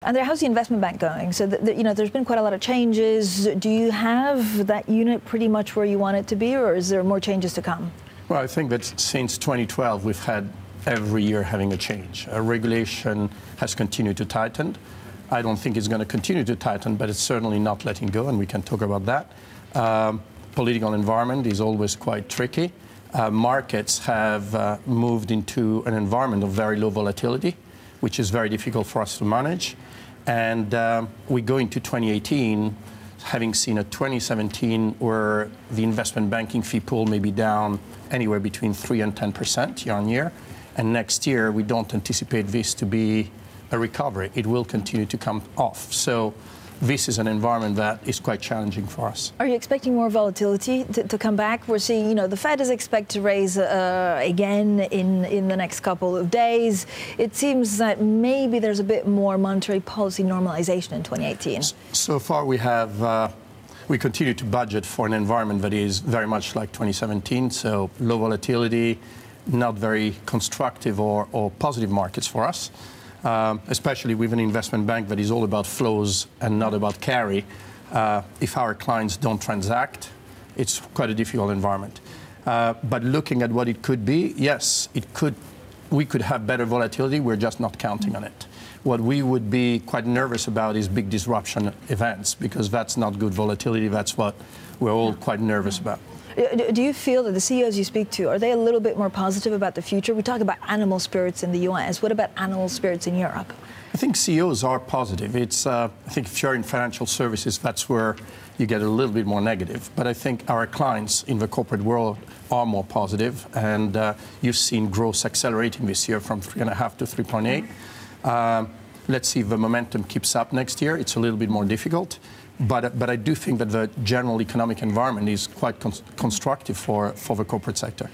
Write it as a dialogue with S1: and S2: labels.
S1: Andrea, how's the investment bank going? So, there's been quite a lot of changes. Do you have that unit pretty much where you want it to be, or is there more changes to come?
S2: Well, I think that since 2012, we've had every year having a change. Regulation has continued to tighten. I don't think it's going to continue to tighten, but it's certainly not letting go, and we can talk about that. Political environment is always quite tricky. Markets have moved into an environment of very low volatility, which is very difficult for us to manage. And we go into 2018, having seen a 2017 where the investment banking fee pool may be down anywhere between 3 and 10% year on year. And next year, we don't anticipate this to be a recovery. It will continue to come off. So this is an environment that is quite challenging for us.
S1: Are you expecting more volatility to come back? We're seeing, the Fed is expected to raise again in the next couple of days. It seems that maybe there's a bit more monetary policy normalization in 2018.
S2: So far, we continue to budget for an environment that is very much like 2017. So low volatility, not very constructive or positive markets for us. Especially with an investment bank that is all about flows and not about carry. If our clients don't transact, it's quite a difficult environment. But looking at what it could be, yes, we could have better volatility. We're just not counting on it. What we would be quite nervous about is big disruption events, because that's not good volatility. That's what we're all quite nervous about.
S1: Do you feel that the CEOs you speak to, are they a little bit more positive about the future? We talk about animal spirits in the US. What about animal spirits in Europe?
S2: I think CEOs are positive. I think if you're in financial services, that's where you get a little bit more negative. But I think our clients in the corporate world are more positive. And you've seen growth accelerating this year from 3.5 to 3.8. Let's see if the momentum keeps up next year. It's a little bit more difficult. But I do think that the general economic environment is quite constructive for the corporate sector.